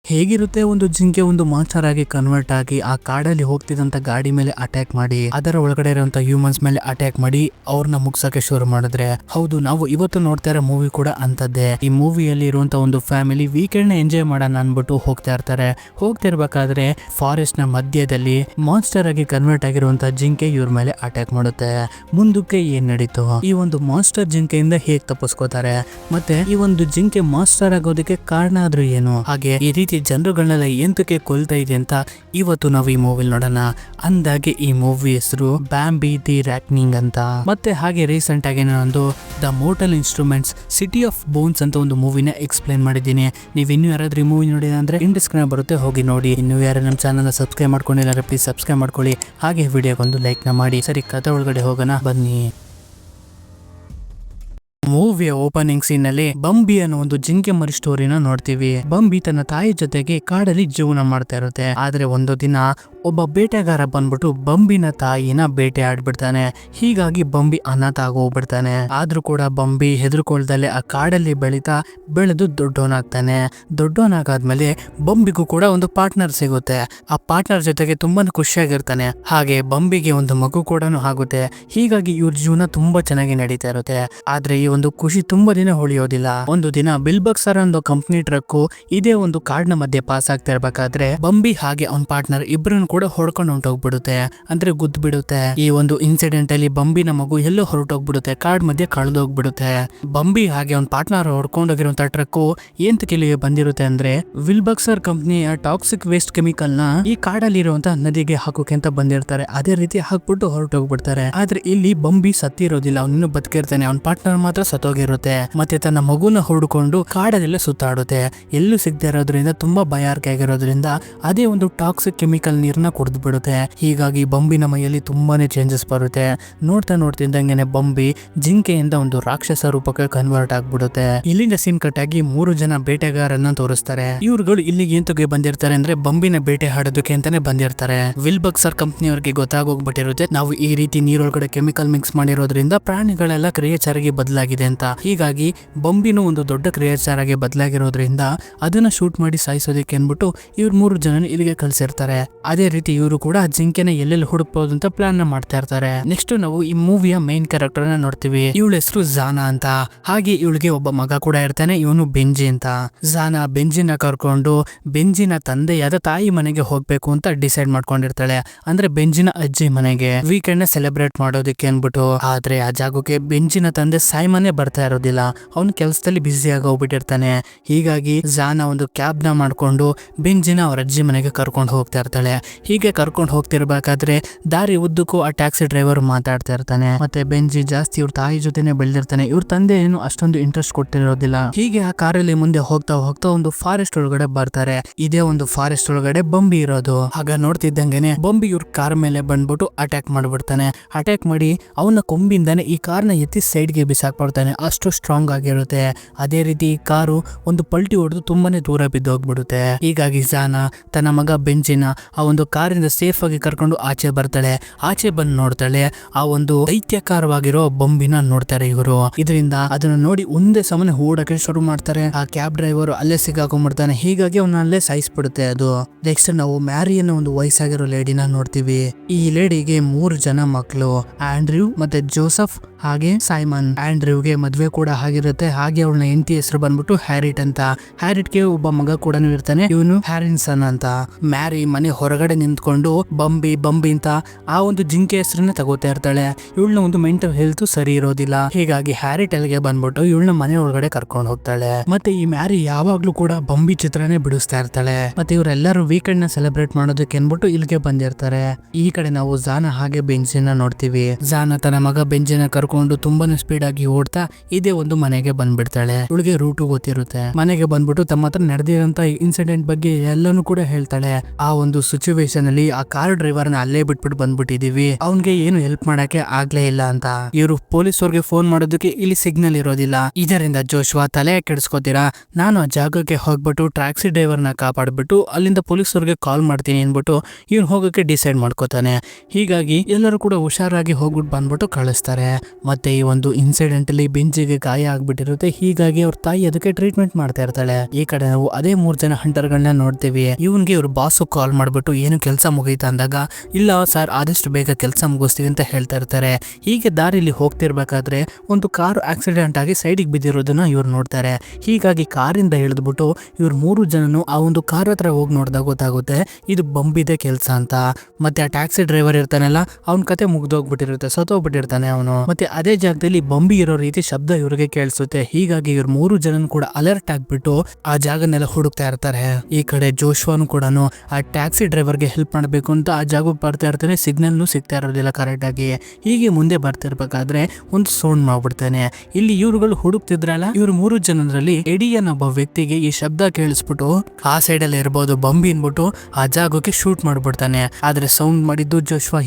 ಹೇಗಿರುತ್ತೆ ಒಂದು ಜಿಂಕೆ ಒಂದು ಮಾನ್ಸ್ಟರ್ ಆಗಿ ಕನ್ವರ್ಟ್ ಆಗಿ ಆ ಕಾಡಲ್ಲಿ ಹೋಗ್ತಿದ್ದಂತ ಗಾಡಿ ಮೇಲೆ ಅಟ್ಯಾಕ್ ಮಾಡಿ ಅದರ ಒಳಗಡೆ ಇರುವಂತ ಹ್ಯೂಮನ್ಸ್ ಮೇಲೆ ಅಟ್ಯಾಕ್ ಮಾಡಿ ಅವ್ರನ್ನ ಮುಗ್ಸಕ್ಕೆ ಶುರು ಮಾಡಿದ್ರೆ. ಹೌದು, ನಾವು ಇವತ್ತು ನೋಡ್ತಾ ಇರೋ ಮೂವಿ ಕೂಡ ಅಂತದ್ದೇ. ಈ ಮೂವಿಯಲ್ಲಿ ಇರುವಂತ ಒಂದು ಫ್ಯಾಮಿಲಿ ವೀಕೆಂಡ್ ನ ಎಂಜಾಯ್ ಮಾಡೋಣ ಅನ್ಬಿಟ್ಟು ಹೋಗ್ತಾ ಇರ್ತಾರೆ. ಹೋಗ್ತಿರ್ಬೇಕಾದ್ರೆ ಫಾರೆಸ್ಟ್ ನ ಮಧ್ಯದಲ್ಲಿ ಮಾನ್ಸ್ಟರ್ ಆಗಿ ಕನ್ವರ್ಟ್ ಆಗಿರುವಂತ ಜಿಂಕೆ ಇವ್ರ ಮೇಲೆ ಅಟ್ಯಾಕ್ ಮಾಡುತ್ತೆ. ಮುಂದಕ್ಕೆ ಏನ್ ನಡೀತು, ಈ ಒಂದು ಮಾನ್ಸ್ಟರ್ ಜಿಂಕೆಯಿಂದ ಹೇಗ್ ತಪ್ಪಿಸ್ಕೋತಾರೆ, ಮತ್ತೆ ಈ ಒಂದು ಜಿಂಕೆ ಮಾನ್ಸ್ಟರ್ ಆಗೋದಕ್ಕೆ ಕಾರಣ ಆದ್ರೂ ಏನು, ಹಾಗೆ ಈ ರೀತಿ ಜನರುಗಳನ್ನೆಲ್ಲ ಎಂತಕ್ಕೆ ಕೊಲ್ತಾ ಇದೆ ಅಂತ ಇವತ್ತು ನಾವು ಈ ಮೂವಿ ನೋಡೋಣ. ಅಂದಾಗೆ ಈ ಮೂವಿ ಹೆಸರು ಬ್ಯಾಂಬಿ ದಿ ರ್ಯಾಟ್ನಿಂಗ್ ಅಂತ. ಮತ್ತೆ ಹಾಗೆ ರೀಸೆಂಟ್ ಆಗಿ ನಾನು the portal instruments city of bones ಅಂತ ಒಂದು ಮೂವಿನ ಎಕ್ಸ್ಪ್ಲೈನ್ ಮಾಡಿದ್ದೀನಿ. ನೀವು ಇನ್ನೂ ಯಾರಾದ್ರೂ ಈ ಮೂವಿ ನೋಡಿದ ಅಂದ್ರೆ ಡಿಸ್ಕ್ರಿಪ್ಷನ್ ಬರುತ್ತೆ, ಹೋಗಿ ನೋಡಿ. ಇನ್ನು ಯಾರು ನಮ್ಮ ಚಾನಲ್ ಸಬ್ಸ್ಕ್ರೈಬ್ ಮಾಡ್ಕೊಂಡಿಲ್ಲ ಪ್ಲೀಸ್ ಸಬ್ಸ್ಕ್ರೈಬ್ ಮಾಡ್ಕೊಳ್ಳಿ. ಹಾಗೆ ವಿಡಿಯೋಗೊಂದು ಲೈಕ್ ನ ಮಾಡಿ. ಸರಿ, ಕಥೆ ಒಳಗಡೆ ಹೋಗೋಣ ಬನ್ನಿ. ಮೂವಿಯ ಓಪನಿಂಗ್ ಸೀನ್ ನಲ್ಲಿ ಬಂಬಿ ಅನ್ನೋ ಒಂದು ಜಿಂಕೆ ಮರಿ ಸ್ಟೋರಿನ ನೋಡ್ತೀವಿ. ಬಂಬಿ ತನ್ನ ತಾಯಿ ಜೊತೆಗೆ ಕಾಡಲ್ಲಿ ಜೀವನ ಮಾಡ್ತಾ ಇರುತ್ತೆ. ಆದ್ರೆ ಒಂದು ದಿನ ಒಬ್ಬ ಬೇಟೆಗಾರ ಬಂದ್ಬಿಟ್ಟು ಬಂಬಿನ ತಾಯಿನ ಬೇಟೆ ಆಡ್ಬಿಡ್ತಾನೆ. ಹೀಗಾಗಿ ಬಂಬಿ ಅನಾಥ ಆಗೋಗ್ಬಿಡ್ತಾನೆ. ಆದ್ರೂ ಕೂಡ ಬಂಬಿ ಹೆದರ್ಕೊಳ್ದಲ್ಲೇ ಆ ಕಾಡಲ್ಲಿ ಬೆಳೆದು ದೊಡ್ಡವನಾಗ್ತಾನೆ. ದೊಡ್ಡವನಾಗಾದ್ಮೇಲೆ ಬಂಬಿಗೂ ಕೂಡ ಒಂದು ಪಾರ್ಟ್ನರ್ ಸಿಗುತ್ತೆ. ಆ ಪಾರ್ಟ್ನರ್ ಜೊತೆಗೆ ತುಂಬಾನೇ ಖುಷಿಯಾಗಿರ್ತಾನೆ. ಹಾಗೆ ಬಂಬಿಗೆ ಒಂದು ಮಗು ಕೂಡ ಆಗುತ್ತೆ. ಹೀಗಾಗಿ ಇವ್ರ ಜೀವನ ತುಂಬಾ ಚೆನ್ನಾಗಿ ನಡೀತಾ ಇರುತ್ತೆ. ಆದ್ರೆ ಈ ಒಂದು ಖುಷಿ ತುಂಬಾ ದಿನ ಉಳಿಯೋದಿಲ್ಲ. ಒಂದು ದಿನ ಬಿಲ್ಬಕ್ಸರ್ ಅನ್ನೋ ಕಂಪ್ನಿ ಟ್ರಕ್ ಇದೇ ಒಂದು ಕಾಡಿನ ಮಧ್ಯೆ ಪಾಸ್ ಆಗ್ತಾ ಇರ್ಬೇಕಾದ್ರೆ ಬಂಬಿ ಹಾಗೆ ಅವನ್ ಪಾರ್ಟ್ನರ್ ಇಬ್ಬರನ್ನು ಕೂಡ ಹೊಡ್ಕೊಂಡು ಹೊಂಟೋಗ್ಬಿಡುತ್ತೆ, ಅಂದ್ರೆ ಗುದ್ದು ಬಿಡುತ್ತೆ. ಈ ಒಂದು ಇನ್ಸಿಡೆಂಟ್ ಅಲ್ಲಿ ಬಂಬಿನ ಮಗು ಎಲ್ಲೋ ಹೊರಟೋಗ್ಬಿಡುತ್ತೆ, ಕಾಡ್ ಮಧ್ಯೆ ಕಳೆದೋಗ್ಬಿಡುತ್ತೆ. ಬಂಬಿ ಹಾಗೆ ಅವನ್ ಪಾರ್ಟ್ನರ್ ಹೊಡ್ಕೊಂಡೋಗಿರುವಂತ ಟ್ರಕ್ ಎಂತಕ್ಕೆ ಇಲ್ಲಿಗೆ ಬಂದಿರುತ್ತೆ ಅಂದ್ರೆ ವಿಲ್ಬಕ್ಸರ್ ಕಂಪ್ನಿಯ ಟಾಕ್ಸಿಕ್ ವೇಸ್ಟ್ ಕೆಮಿಕಲ್ ನ ಈ ಕಾಡಲ್ಲಿ ಇರುವಂತ ನದಿಗೆ ಹಾಕೋಕೆ ಅಂತ ಬಂದಿರ್ತಾರೆ. ಅದೇ ರೀತಿ ಹಾಕ್ಬಿಟ್ಟು ಹೊರಟೋಗ್ಬಿಡ್ತಾರೆ. ಆದ್ರೆ ಇಲ್ಲಿ ಬಂಬಿ ಸತ್ತಿರೋದಿಲ್ಲ, ಅವನಿನ್ನು ಬದುಕಿರ್ತಾನೆ. ಅವನ್ ಪಾರ್ಟ್ನರ್ ಮಾತ್ರ ಸತ್ತೋಗಿರುತ್ತೆ. ಮತ್ತೆ ತನ್ನ ಮಗುನ ಹುಡ್ಕೊಂಡು ಕಾಡದಲ್ಲೇ ಸುತ್ತಾಡುತ್ತೆ. ಎಲ್ಲೂ ಸಿಗದೆ ಇರೋದ್ರಿಂದ ತುಂಬಾ ಭಯಾರ್ಕೆ ಆಗಿರೋದ್ರಿಂದ ಅದೇ ಒಂದು ಟಾಕ್ಸಿಕ್ ಕೆಮಿಕಲ್ ನೀರ್ನ ಕುಡಿದು ಬಿಡುತ್ತೆ. ಹೀಗಾಗಿ ಬಂಬಿನ ಮೈಯಲ್ಲಿ ತುಂಬಾನೇ ಚೇಂಜಸ್ ಬರುತ್ತೆ. ನೋಡ್ತಿದ್ದಂಗೆನೆ ಬಂಬಿ ಜಿಂಕೆಯಿಂದ ಒಂದು ರಾಕ್ಷಸ ರೂಪಕ್ಕೆ ಕನ್ವರ್ಟ್ ಆಗ್ಬಿಡುತ್ತೆ. ಇಲ್ಲಿಂದ ಸೀನ್ ಕಟ್ ಆಗಿ 3 ಜನ ಬೇಟೆಗಾರನ್ನ ತೋರಿಸ್ತಾರೆ. ಇವ್ರುಗಳು ಇಲ್ಲಿಗೆ ಎಂತಕ್ಕೆ ಬಂದಿರ್ತಾರೆ ಅಂದ್ರೆ ಬಂಬಿನ ಬೇಟೆ ಆಡೋದಕ್ಕೆ ಅಂತಾನೆ ಬಂದಿರ್ತಾರೆ. ವಿಲ್ಬಕ್ಸರ್ ಕಂಪ್ನಿಯವ್ರಿಗೆ ಗೊತ್ತಾಗೋಗ್ಬಿಟ್ಟಿರುತ್ತೆ ನಾವು ಈ ರೀತಿ ನೀರೊಳಗಡೆ ಕೆಮಿಕಲ್ ಮಿಕ್ಸ್ ಮಾಡಿರೋದ್ರಿಂದ ಪ್ರಾಣಿಗಳೆಲ್ಲ ಕ್ರಿಯೇಚರ್ ಆಗಿ ಬದಲಾಗಿದೆ ಅಂತ. ಹೀಗಾಗಿ ಬಂಬಿನೂ ಒಂದು ದೊಡ್ಡ ಕ್ರಿಯೇಚರ್ ಆಗಿ ಬದಲಾಗಿರೋದ್ರಿಂದ ಅದನ್ನ ಶೂಟ್ ಮಾಡಿ ಸಾಯಿಸೋದಕ್ಕೆ ಅನ್ಬಿಟ್ಟು ಇವ್ರು 3 ಜನ ಇಲ್ಲಿಗೆ ಕಳ್ಸಿರ್ತಾರೆ. ಅದೇ ರೀತಿ ಇವರು ಕೂಡ ಜಿಂಕೆನ ಎಲ್ಲೆಲ್ಲಿ ಹುಡುಕ್ಬಹುದು ಅಂತ ಪ್ಲಾನ್ ಮಾಡ್ತಾ ಇರ್ತಾರೆ. ನೆಕ್ಸ್ಟ್ ನಾವು ಈ ಮೂವಿಯ ಮೇನ್ ಕ್ಯಾರೆಕ್ಟರ್ ನ ನೋಡ್ತೀವಿ. ಇವಳ ಹೆಸರು ಜಾನಾ ಅಂತ. ಹಾಗೆ ಇವಳಿಗೆ ಒಬ್ಬ ಮಗ ಕೂಡ ಇರ್ತಾನೆ, ಇವನು ಬೆಂಜಿ ಅಂತ. ಜಾನಾ ಬೆಂಜಿನ ಕರ್ಕೊಂಡು ಬೆಂಜಿನ ತಂದೆಯಾದ ತಾಯಿ ಮನೆಗೆ ಹೋಗ್ಬೇಕು ಅಂತ ಡಿಸೈಡ್ ಮಾಡ್ಕೊಂಡಿರ್ತಾಳೆ, ಅಂದ್ರೆ ಬೆಂಜಿನ ಅಜ್ಜಿ ಮನೆಗೆ ವೀಕೆಂಡ್ ನ ಸೆಲೆಬ್ರೇಟ್ ಮಾಡೋದಕ್ಕೆ ಅನ್ಬಿಟ್ಟು. ಆದ್ರೆ ಆ ಜಾಗಕ್ಕೆ ಬೆಂಜಿನ ತಂದೆ ಸೈಮನ್ನೇ ಬರ್ತಾ ಇರೋದಿಲ್ಲ, ಅವನು ಕೆಲಸದಲ್ಲಿ ಬ್ಯುಸಿ ಆಗಿ ಹೋಗ್ಬಿಟ್ಟಿರ್ತಾನೆ. ಹೀಗಾಗಿ ಜಾನಾ ಒಂದು ಕ್ಯಾಬ್ ನ ಮಾಡ್ಕೊಂಡು ಬೆಂಜಿನ ಅವ್ರ ಅಜ್ಜಿ ಮನೆಗೆ ಕರ್ಕೊಂಡು ಹೋಗ್ತಾ ಇರ್ತಾಳೆ. ಹೀಗೆ ಕರ್ಕೊಂಡು ಹೋಗ್ತಿರ್ಬೇಕಾದ್ರೆ ದಾರಿ ಉದ್ದಕ್ಕೂ ಆ ಟ್ಯಾಕ್ಸಿ ಡ್ರೈವರ್ ಮಾತಾಡ್ತಾ ಇರ್ತಾನೆ. ಮತ್ತೆ ಬೆಂಜಿ ಜಾಸ್ತಿ ಇವ್ರ ತಾಯಿ ಜೊತೆನೆ ಬೆಳೆದಿರ್ತಾನೆ. ಇವ್ರ ತಂದೆ ಏನು ಅಷ್ಟೊಂದು ಇಂಟ್ರೆಸ್ಟ್ ಕೊಟ್ಟಿರೋದಿಲ್ಲ. ಹೀಗೆ ಆ ಕಾರಲ್ಲಿ ಮುಂದೆ ಹೋಗ್ತಾ ಒಂದು ಫಾರೆಸ್ಟ್ ಒಳಗಡೆ ಬರ್ತಾರೆ. ಇದೇ ಒಂದು ಫಾರೆಸ್ಟ್ ಒಳಗಡೆ ಬಂಬಿ ಇರೋದು. ಆಗ ನೋಡ್ತಿದ್ದಂಗೆನೆ ಬಂಬಿ ಇವ್ರ ಕಾರ್ ಮೇಲೆ ಬಂದ್ಬಿಟ್ಟು ಅಟ್ಯಾಕ್ ಮಾಡ್ಬಿಡ್ತಾನೆ. ಅಟ್ಯಾಕ್ ಮಾಡಿ ಅವನ ಕೊಂಬಿಂದಾನೆ ಈ ಕಾರ್ನ ಎತ್ತಿ ಸೈಡ್ಗೆ ಬಿಸಾಕ್ಬಿಡ್ತಾನೆ. ಅಷ್ಟು ಸ್ಟ್ರಾಂಗ್ ಆಗಿರುತ್ತೆ. ಅದೇ ರೀತಿ ಈ ಕಾರು ಒಂದು ಪಲ್ಟಿ ಹೊಡೆದು ತುಂಬಾನೇ ದೂರ ಬಿದ್ದೋಗ್ಬಿಡುತ್ತೆ. ಹೀಗಾಗಿ ಜಾನಾ ತನ್ನ ಮಗ ಬೆಂಜಿನ ಆ ಒಂದು ಕಾರಿಂದ ಸೇಫ್ ಆಗಿ ಕರ್ಕೊಂಡು ಆಚೆ ಬರ್ತಾಳೆ. ಆಚೆ ಬಂದು ನೋಡ್ತಾಳೆ ಆ ಒಂದು ದೈತ್ಯಕಾರವಾಗಿರೋ ಬಂಬಿನ ನೋಡ್ತಾರೆ ಇವರು. ಇದರಿಂದ ಅದನ್ನ ನೋಡಿ ಒಂದೇ ಸಮನೆ ಓಡಕ್ಕೆ ಶುರು ಮಾಡ್ತಾರೆ. ಆ ಕ್ಯಾಬ್ ಡ್ರೈವರ್ ಅಲ್ಲೇ ಸಿಗಾಕೊಂಡ್ಬಿಡ್ತಾನೆ. ಹೀಗಾಗಿ ಅವನ ಅಲ್ಲೇ ಸಾಯಿಸ್ಬಿಡುತ್ತೆ ಅದು. ನೆಕ್ಸ್ಟ್ ನಾವು ಮ್ಯಾರಿ ಅನ್ನೋ ಒಂದು ವಯಸ್ಸಾಗಿರೋ ಲೇಡಿನ ನೋಡ್ತೀವಿ. ಈ ಲೇಡಿಗೆ 3 ಜನ ಮಕ್ಕಳು, ಆಂಡ್ರ್ಯೂ ಮತ್ತೆ ಜೋಸಫ್ ಹಾಗೆ ಸೈಮನ್. ಆಂಡ್ರ್ಯೂಗೆ ಮದ್ವೆ ಕೂಡ ಆಗಿರುತ್ತೆ. ಹಾಗೆ ಅವಳ ಹೆಂಡತಿ ಹೆಸರು ಬಂದ್ಬಿಟ್ಟು ಹ್ಯಾರಿಟ್ ಅಂತ. ಹ್ಯಾರಿಟ್ಗೆ ಒಬ್ಬ ಮಗ ಕೂಡ ಇರ್ತಾನೆ, ಇವನು ಹ್ಯಾರಿನ್ಸನ್ ಅಂತ. ಮ್ಯಾರಿ ಮನೆ ಹೊರಗಡೆ ನಿಂತ್ಕೊಂಡು ಬಂಬಿ ಅಂತ ಆ ಒಂದು ಜಿಂಕೆ ಹೆಸರನ್ನ ತಗೋತಾ ಇರ್ತಾಳೆ. ಇವಳನ್ನ ಒಂದು ಮೆಂಟಲ್ ಹೆಲ್ತ್ ಸರಿ ಇರೋದಿಲ್ಲ. ಹೀಗಾಗಿ ಹ್ಯಾರಿಟ್ ಅಲ್ಲಿಗೆ ಬಂದ್ಬಿಟ್ಟು ಇವಳನ್ನ ಮನೆ ಒಳಗಡೆ ಕರ್ಕೊಂಡು ಹೋಗ್ತಾಳೆ. ಮತ್ತೆ ಈ ಮ್ಯಾರಿ ಯಾವಾಗ್ಲೂ ಕೂಡ ಬಂಬಿ ಚಿತ್ರನೇ ಬಿಡಿಸ್ತಾ ಇರ್ತಾಳೆ. ಮತ್ತೆ ಇವರೆಲ್ಲರೂ ವೀಕೆಂಡ್ ನ ಸೆಲೆಬ್ರೇಟ್ ಮಾಡೋದಕ್ಕೆ ಅನ್ಬಿಟ್ಟು ಇಲ್ಲಿಗೆ ಬಂದಿರ್ತಾರೆ. ಈ ಕಡೆ ನಾವು ಜಾನಾ ಹಾಗೆ ಬೆಂಜಿನ ನೋಡ್ತೀವಿ. ಜಾನಾ ತನ್ನ ಮಗ ಬೆಂಜಿನ ಕರ್ಕೊಂಡು ತುಂಬಾನೇ ಸ್ಪೀಡ್ ಆಗಿ ಓಡ್ತಾ ಇದೇ ಒಂದು ಮನೆಗೆ ಬಂದ್ಬಿಡ್ತಾಳೆ. ಇವಳಿಗೆ ರೂಟು ಗೊತ್ತಿರುತ್ತೆ. ಮನೆಗೆ ಬಂದ್ಬಿಟ್ಟು ತಮ್ಮ ಹತ್ರ ನಡೆದಿರೋಂತ ಇನ್ಸಿಡೆಂಟ್ ಬಗ್ಗೆ ಎಲ್ಲಾನು ಕೂಡ ಹೇಳ್ತಾಳೆ. ಆ ಒಂದು ಸಿಚುವೇಶನ್ ಅಲ್ಲಿ ಆ ಕಾರ್ ಡ್ರೈವರ್ ನ ಅಲ್ಲೇ ಬಿಟ್ಬಿಟ್ಟು ಬಂದ್ಬಿಟ್ಟಿದೀವಿ, ಅವನ್ಗೆ ಏನು ಹೆಲ್ಪ್ ಮಾಡಕ್ಕೆ ಆಗ್ಲೇ ಇಲ್ಲ ಅಂತ. ಇವರು ಪೊಲೀಸ್ ಅವ್ರಿಗೆ ಫೋನ್ ಮಾಡೋದಕ್ಕೆ ಇಲ್ಲಿ ಸಿಗ್ನಲ್ ಇರೋದಿಲ್ಲ. ಇದರಿಂದ ಜೋಶ್ವಾ ತಲೆ ಕೆಡಿಸ್ಕೋತೀರಾ, ನಾನು ಆ ಜಾಗಕ್ಕೆ ಹೋಗ್ಬಿಟ್ಟು ಟ್ಯಾಕ್ಸಿ ಡ್ರೈವರ್ ನ ಕಾಪಾಡ್ಬಿಟ್ಟು ಅಲ್ಲಿಂದ ಪೊಲೀಸ್ ಅವ್ರಿಗೆ ಕಾಲ್ ಮಾಡ್ತೀನಿ ಅನ್ಬಿಟ್ಟು ಇವ್ನು ಹೋಗಕ್ಕೆ ಡಿಸೈಡ್ ಮಾಡ್ಕೋತಾನೆ. ಹೀಗಾಗಿ ಎಲ್ಲರೂ ಕೂಡ ಹುಷಾರಾಗಿ ಹೋಗ್ಬಿಟ್ಟು ಬಂದ್ಬಿಟ್ಟು ಕಳಿಸ್ತಾರೆ. ಮತ್ತೆ ಈ ಒಂದು ಇನ್ಸಿಡೆಂಟ್ ಅಲ್ಲಿ ಬೆಂಜಿಗೆ ಗಾಯ ಆಗ್ಬಿಟ್ಟಿರುತ್ತೆ. ಹೀಗಾಗಿ ಅವ್ರ ತಾಯಿ ಅದಕ್ಕೆ ಟ್ರೀಟ್ಮೆಂಟ್ ಮಾಡ್ತಾ ಇರ್ತಾಳೆ. ಈ ಕಡೆ ನಾವು ಅದೇ 3 ಜನ ಹಂಟರ್ ಗಳನ್ನ ನೋಡ್ತೀವಿ. ಇವನ್ಗೆ ಇವ್ರ ಬಾಸ್ ಕಾಲ್ ಮಾಡ್ಬಿಟ್ಟು ಏನು ಕೆಲಸ ಮುಗೀತಾ ಅಂದಾಗ, ಇಲ್ಲ ಸರ್ ಆದಷ್ಟು ಬೇಗ ಕೆಲಸ ಮುಗಿಸ್ತೀವಿ ಅಂತ ಹೇಳ್ತಾ ಇರ್ತಾರೆ. ಹೀಗೆ ದಾರಿಲಿ ಹೋಗ್ತಿರ್ಬೇಕಾದ್ರೆ ಒಂದು ಕಾರು ಆಕ್ಸಿಡೆಂಟ್ ಆಗಿ ಸೈಡಿಗೆ ಬಿದ್ದಿರೋದನ್ನ ಇವ್ರು ನೋಡ್ತಾರೆ. ಹೀಗಾಗಿ ಕಾರಿಂದ ಇಳಿದ್ಬಿಟ್ಟು ಇವ್ರು 3 ಜನನು ಆ ಒಂದು ಕಾರ್ ಹತ್ರ ಹೋಗಿ ನೋಡಿದಾಗ ಗೊತ್ತಾಗುತ್ತೆ ಇದು ಬಂಬಿದೆ ಕೆಲಸ ಅಂತ. ಮತ್ತೆ ಆ ಟ್ಯಾಕ್ಸಿ ಡ್ರೈವರ್ ಇರ್ತಾನಲ್ಲ, ಅವ್ನ ಕತೆ ಮುಗ್ದೋಗ್ಬಿಟ್ಟಿರುತ್ತೆ, ಸತ್ತೋಗ್ಬಿಟ್ಟಿರ್ತಾನೆ ಅವನು. ಮತ್ತೆ ಅದೇ ಜಾಗದಲ್ಲಿ ಬಂಬಿ ಇರೋ ರೀತಿ ಶಬ್ದ ಇವ್ರಿಗೆ ಕೇಳಿಸುತ್ತೆ. ಹೀಗಾಗಿ ಇವ್ರು 3 ಜನ ಕೂಡ ಅಲರ್ಟ್ ಆಗ್ಬಿಟ್ಟು ಆ ಜಾಗನೆಲ್ಲ ಹುಡುಕ್ತಾ ಇರ್ತಾರೆ. ಈ ಕಡೆ ಜೋಶ್ವಾನು ಕೂಡ ಆ ಟ್ಯಾಕ್ಸಿ ಡ್ರೈವರ್ಗೆ ಹೆಲ್ಪ್ ಮಾಡಬೇಕು ಅಂತ ಆ ಜಾಗಕ್ಕೆ ಬರ್ತಾ ಇರ್ತಾನೆ. ಸಿಗ್ನಲ್ನು ಸಿಗ್ತಾ ಇರೋದಿಲ್ಲ ಕರೆಕ್ಟ್ ಆಗಿ. ಹೀಗೆ ಮುಂದೆ ಬರ್ತಿರ್ಬೇಕಾದ್ರೆ ಒಂದು ಸೌಂಡ್ ಮಾಡ್ಬಿಡ್ತಾನೆ. ಇಲ್ಲಿ ಇವ್ರುಗಳು ಹುಡುಕ್ತಿದ್ರಲ್ಲ, ಇವ್ರು 3 ಜನರಲ್ಲಿ ಎಡಿ ಅನ್ನೊಬ್ಬ ವ್ಯಕ್ತಿಗೆ ಈ ಶಬ್ದ ಕೇಳಿಸ್ಬಿಟ್ಟು ಆ ಸೈಡ್ ಅಲ್ಲಿ ಇರ್ಬೋದು ಬಂಬಿ ಅನ್ಬಿಟ್ಟು ಆ ಜಾಗಕ್ಕೆ ಶೂಟ್ ಮಾಡ್ಬಿಡ್ತಾನೆ. ಆದ್ರೆ ಸೌಂಡ್ ಮಾಡಿದ್ದು ಜೋಶ್ವಾ.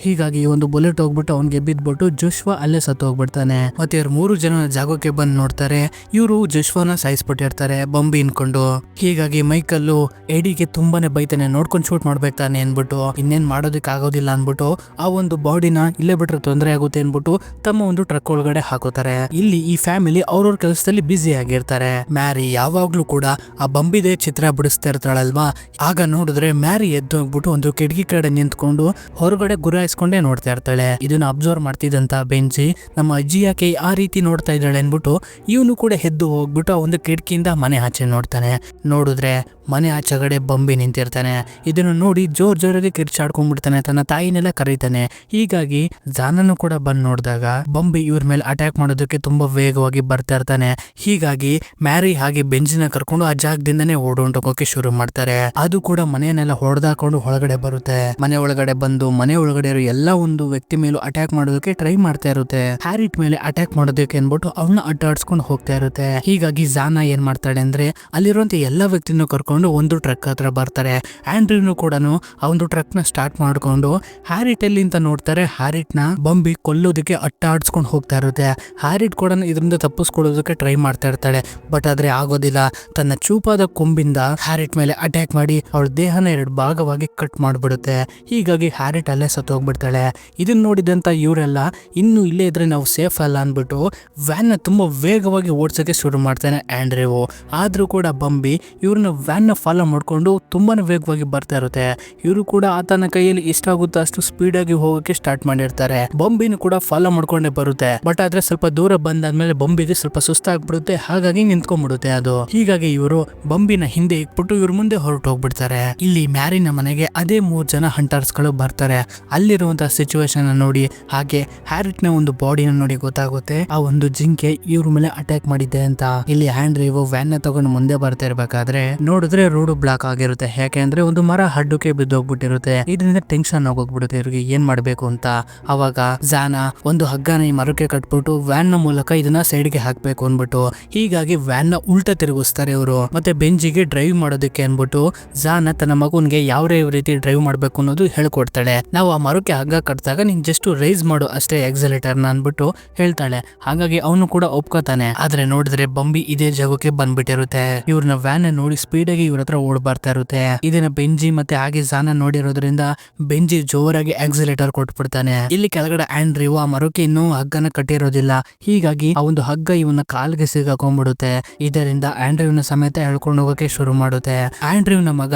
ಹೀಗಾಗಿ ಒಂದು ಬುಲೆಟ್ ಹೋಗ್ಬಿಟ್ಟು ಅವ್ನಿಗೆ ಬಿದ್ಬಿಟ್ಟು ಜೋಶ್ವಾ ಅಲ್ಲೇ ಸತ್ತು ಹೋಗ್ಬಿಡ್ತಾನೆ. ಮತ್ತೆ ಇವ್ರು 3 ಜನ ಜಾಗಕ್ಕೆ ಬಂದು ನೋಡ್ತಾರೆ. ಇವರು ಜೋಶ್ವಾನ ಸಾಯಿಸ್ಬಿಟ್ಟಿರ್ತಾರೆ ಬಂಬಿ ಅನ್ಕೊಂಡು. ಹೀಗಾಗಿ ಮೈಕಲ್ಲು ಎಡಿಗೆ ತುಂಬಾನೇ ಬೈತಾನೆ, ನೋಡ್ಕೊಂಡು ಶೂಟ್ ಮಾಡ್ಬೇಕು ತಾನೆ ಅನ್ಬಿಟ್ಟು. ಇನ್ನೇನ್ ಮಾಡೋದಕ್ಕೆ ಆಗೋದಿಲ್ಲ ಅನ್ಬಿಟ್ಟು ಆ ಒಂದು ಬಾಡಿನ ಇಲ್ಲೇ ಬಿಟ್ರೆ ತೊಂದರೆ ಆಗುತ್ತೆ ಅನ್ಬಿಟ್ಟು ತಮ್ಮ ಒಂದು ಟ್ರಕ್ ಒಳಗಡೆ ಹಾಕೋತಾರೆ. ಇಲ್ಲಿ ಈ ಫ್ಯಾಮಿಲಿ ಅವ್ರವ್ರ ಕೆಲಸದಲ್ಲಿ ಬ್ಯುಸಿ ಆಗಿರ್ತಾರೆ. ಮ್ಯಾರಿ ಯಾವಾಗ್ಲೂ ಕೂಡ ಆ ಬಂಬಿದೆ ಚಿತ್ರ ಬಿಡಿಸ್ತಾ ಇರ್ತಾಳಲ್ವಾ, ಆಗ ನೋಡಿದ್ರೆ ಮ್ಯಾರಿ ಎದ್ದು ಹೋಗ್ಬಿಟ್ಟು ಒಂದು ಕಿಟಕಿ ಕಡೆ ನಿಂತ್ಕೊಂಡು ಹೊರಗಡೆ ಗುರಾಯಿಸ್ಕೊಂಡೇ ನೋಡ್ತಾ ಇರ್ತಾಳೆ. ಇದನ್ನ ಅಬ್ಸರ್ವ್ ಮಾಡ್ತಿದ್ದಂತ ಬೆಂಜಿ ನಮ್ಮ ಅಜ್ಜಿ ಯಾಕೆ ಆ ರೀತಿ ನೋಡ್ತಾ ಇದ್ದಾಳೆ ಅನ್ಬಿಟ್ಟು ಇವನು ಕೂಡ ಎದ್ದು ಹೋಗ್ಬಿಟ್ಟು ಆ ಒಂದು ಕಿಟಕಿಯಿಂದ ಮನೆ ಆಚೆ ನೋಡ್ತಾನೆ. ನೋಡಿದ್ರೆ ಮನೆ ಆಚೆಗಡೆ ಬಂಬಿ ನಿಂತಿರ್ತಾನೆ. ಇದನ್ನು ನೋಡಿ ಜೋರಾಗಿ ಕಿರ್ಚಾಡ್ಕೊಂಡ್ಬಿಡ್ತಾನೆ, ತನ್ನ ತಾಯಿನೆಲ್ಲ ಕರೀತಾನೆ. ಹೀಗಾಗಿ ಜಾನನು ಕೂಡ ಬಂದು ನೋಡಿದಾಗ ಬಂಬಿ ಇವ್ರ ಮೇಲೆ ಅಟ್ಯಾಕ್ ಮಾಡೋದಕ್ಕೆ ತುಂಬಾ ವೇಗವಾಗಿ ಬರ್ತಾ ಇರ್ತಾನೆ. ಹೀಗಾಗಿ ಮ್ಯಾರಿ ಹಾಗೆ ಬೆಂಜಿನ ಕರ್ಕೊಂಡು ಆ ಜಾಗದಿಂದನೇ ಓಡೋಂಟೋಗೋಕೆ ಶುರು ಮಾಡ್ತಾರೆ. ಅದು ಕೂಡ ಮನೆಯನ್ನೆಲ್ಲ ಹೊಡೆದಾಕೊಂಡು ಒಳಗಡೆ ಬರುತ್ತೆ. ಮನೆ ಒಳಗಡೆ ಬಂದು ಮನೆ ಒಳಗಡೆ ಇರೋ ಎಲ್ಲ ಒಂದು ವ್ಯಕ್ತಿ ಮೇಲೂ ಅಟ್ಯಾಕ್ ಮಾಡೋದಕ್ಕೆ ಟ್ರೈ ಮಾಡ್ತಾ ಇರುತ್ತೆ. ಹ್ಯಾರಿಟ್ ಮೇಲೆ ಅಟ್ಯಾಕ್ ಮಾಡೋದಕ್ಕೆ ಅನ್ಬಿಟ್ಟು ಅವನ್ನ ಅಡ್ಡಾಡ್ಸ್ಕೊಂಡು ಹೋಗ್ತಾ ಇರುತ್ತೆ. ಹೀಗಾಗಿ ಜಾನಾ ಏನ್ ಮಾಡ್ತಾಳೆ ಅಂದ್ರೆ ಅಲ್ಲಿರುವಂತ ಎಲ್ಲಾ ವ್ಯಕ್ತಿನೂ ಕರ್ಕೊಂಡು ಒಂದು ಟ್ರಕ್ ಹತ್ರ ಬರ್ತಾರೆ. ಆಂಡ್ರಿವ್ನು ಕೂಡ ಆ ಒಂದು ಟ್ರಕ್ ನ ಸ್ಟಾರ್ಟ್ ಮಾಡ್ಕೊಂಡು ಹ್ಯಾರಿಟ್ ಎಲ್ಲಿ ಅಂತ ನೋಡ್ತಾರೆ. ಹ್ಯಾರಿಟ್ ನ ಬಂಬಿ ಕೊಲ್ಲೋದಕ್ಕೆ ಅಟ್ಟಾಡ್ಸ್ಕೊಂಡು ಹೋಗ್ತಾ ಇರುತ್ತೆ. ಹ್ಯಾರಿಟ್ ಕೂಡ ಇದರಿಂದ ತಪ್ಪಿಸ್ಕೊಳ್ಳೋದಕ್ಕೆ ಟ್ರೈ ಮಾಡ್ತಾ ಇರ್ತಾಳೆ. ಬಟ್ ಆದ್ರೆ ಆಗೋದಿಲ್ಲ. ತನ್ನ ಚೂಪಾದ ಕೊಂಬಿಂದ ಹ್ಯಾರಿಟ್ ಮೇಲೆ ಅಟ್ಯಾಕ್ ಮಾಡಿ ಅವಳ ದೇಹನ 2 ಭಾಗವಾಗಿ ಕಟ್ ಮಾಡ್ಬಿಡುತ್ತೆ. ಹೀಗಾಗಿ ಹ್ಯಾರಿಟ್ ಅಲ್ಲೇ ಸತ್ತು ಹೋಗ್ಬಿಡ್ತಾಳೆ. ಇದನ್ನ ನೋಡಿದಂತ ಇವರೆಲ್ಲ ಇನ್ನು ಇಲ್ಲೇ ಇದ್ರೆ ನಾವು ಸೇಫ್ ಅಲ್ಲ ಅನ್ಬಿಟ್ಟು ವ್ಯಾನ್ ನ ತುಂಬಾ ವೇಗವಾಗಿ ಓಡ್ಸಕ್ಕೆ ಶುರು ಮಾಡ್ತಾನೆ ಆಂಡ್ರಿವು. ಆದ್ರೂ ಕೂಡ ಬಂಬಿ ಇವ್ರನ್ನ ವ್ಯಾನ್ ನ ಫಾಲೋ ಮಾಡ್ಕೊಂಡು ತುಂಬಾನೇ ವೇಗವಾಗಿ ಬರ್ತಾ ಇರುತ್ತೆ. ಇವರು ಕೂಡ ಆತನ ಕೈಯಲ್ಲಿ ಎಷ್ಟಾಗುತ್ತೋ ಅಷ್ಟು ಸ್ಪೀಡ್ ಆಗಿ ಹೋಗಕ್ಕೆ ಸ್ಟಾರ್ಟ್ ಮಾಡಿರ್ತಾರೆ. ಬಂಬಿನ ಕೂಡ ಫಾಲೋ ಮಾಡ್ಕೊಂಡೇ ಬರುತ್ತೆ. ಬಟ್ ಆದ್ರೆ ಸ್ವಲ್ಪ ದೂರ ಬಂದಾದ್ಮೇಲೆ ಬಂಬಿಗೆ ಸ್ವಲ್ಪ ಸುಸ್ತಾಗ್ಬಿಡುತ್ತೆ. ಹಾಗಾಗಿ ನಿಂತ್ಕೊಂಡ್ಬಿಡುತ್ತೆ ಅದು. ಹೀಗಾಗಿ ಇವರು ಬಂಬಿನ ಹಿಂದೆ ಇಟ್ಬಿಟ್ಟು ಇವ್ರ ಮುಂದೆ ಹೊರಟು ಹೋಗ್ಬಿಡ್ತಾರೆ. ಇಲ್ಲಿ ಮ್ಯಾರಿನ ಮನೆಗೆ ಅದೇ 3 ಜನ ಹಂಟರ್ಸ್ ಗಳು ಬರ್ತಾರೆ. ಅಲ್ಲಿರುವಂತಹ ಸಿಚುವೇಶನ್ ನೋಡಿ ಹಾಗೆ ಹ್ಯಾರಿಟ್ ನ ಒಂದು ಬಾಡಿನ ನೋಡಿ ಗೊತ್ತಾಗುತ್ತೆ ಆ ಒಂದು ಜಿಂಕೆ ಇವ್ರ ಮೇಲೆ ಅಟ್ಯಾಕ್ ಮಾಡಿದೆ ಅಂತ. ಇಲ್ಲಿ ಆಂಡ್ರಿವು ವ್ಯಾನ್ ನ ತಗೊಂಡು ಮುಂದೆ ಬರ್ತಾ ಇರ್ಬೇಕಾದ್ರೆ ನೋಡಿದ್ರೆ ರೋಡ್ ಬ್ಲಾಕ್ ಆಗಿರುತ್ತೆ. ಯಾಕೆಂದ್ರೆ ಒಂದು ಮರ ಹಡ್ಡಕ್ಕೆ ಬಿದ್ದೋಗ್ಬಿಟ್ಟಿರುತ್ತೆ. ಇದರಿಂದ ಟೆನ್ಷನ್ ಆಗೋಗ್ಬಿಡುತ್ತೆ ಇವ್ರಿಗೆ ಏನ್ ಮಾಡ್ಬೇಕು ಅಂತ. ಅವಾಗ ಜಾನಾ ಒಂದು ಹಗ್ಗನ ಈ ಮರಕ್ಕೆ ಕಟ್ಬಿಟ್ಟು ವ್ಯಾನ್ ನ ಮೂಲಕ ಇದನ್ನ ಸೈಡ್ಗೆ ಹಾಕ್ಬೇಕು ಅನ್ಬಿಟ್ಟು ಹೀಗಾಗಿ ವ್ಯಾನ್ ನ ಉಲ್ಟಾ ತಿರುಗಿಸ್ತಾರೆ ಇವರು. ಮತ್ತೆ ಬೆಂಜಿಗೆ ಡ್ರೈವ್ ಮಾಡೋದಕ್ಕೆ ಅನ್ಬಿಟ್ಟು ಜಾನಾ ತನ್ನ ಮಗುನ್ಗೆ ಯಾವ ರೀತಿ ಡ್ರೈವ್ ಮಾಡ್ಬೇಕು ಅನ್ನೋದು ಹೇಳ್ಕೊಡ್ತಾಳೆ. ನಾವು ಆ ಮರಕ್ಕೆ ಹಗ್ಗ ಕಟ್ಟಿದಾಗ ನೀನ್ ಜಸ್ಟ್ ರೈಸ್ ಮಾಡು ಅಷ್ಟೇ ಎಕ್ಸಲೇಟರ್ ನ ಅನ್ಬಿಟ್ಟು ಹೇಳ್ತಾಳೆ. ಹಾಗಾಗಿ ಅವನು ಕೂಡ ಒಪ್ಕೋತಾನೆ. ಆದ್ರೆ ನೋಡಿದ್ರೆ ಬಂಬಿ ಇದೇ ಜಾಗಕ್ಕೆ ಬಂದ್ಬಿಟ್ಟಿರುತ್ತೆ. ಇವ್ರನ್ನ ವ್ಯಾನ್ ನೋಡಿ ಸ್ಪೀಡ್ ಆಗಿ ಇವ್ರ ಹತ್ರ ಓಡ್ ಬರ್ತಾ ಇರುತ್ತೆ. ಇದನ್ನ ಬೆಂಜಿ ಮತ್ತೆ ಹಾಗೆ ಜಾನಾ ನೋಡಿರೋದ್ರಿಂದ ಬೆಂಜಿ ಜೋರಾಗಿ ಆಕ್ಸಿಲೇಟರ್ ಕೊಟ್ಬಿಡ್ತಾನೆ. ಇಲ್ಲಿ ಕೆಳಗಡೆ ಆಂಡ್ರಿವು ಆ ಮರಕ್ಕೆ ಇನ್ನೂ ಹಗ್ಗನ ಕಟ್ಟಿರೋದಿಲ್ಲ. ಹೀಗಾಗಿ ಆ ಒಂದು ಹಗ್ಗ ಇವನ ಕಾಲ್ಗೆ ಸಿಗಾಕೊಂಡ್ಬಿಡುತ್ತೆ. ಇದರಿಂದ ಆಂಡ್ರಿವ್ನ ಸಮೇತ ಎಳ್ಕೊಂಡು ಹೋಗಕ್ಕೆ ಶುರು ಮಾಡುತ್ತೆ. ಆಂಡ್ರಿವ್ನ ಮಗ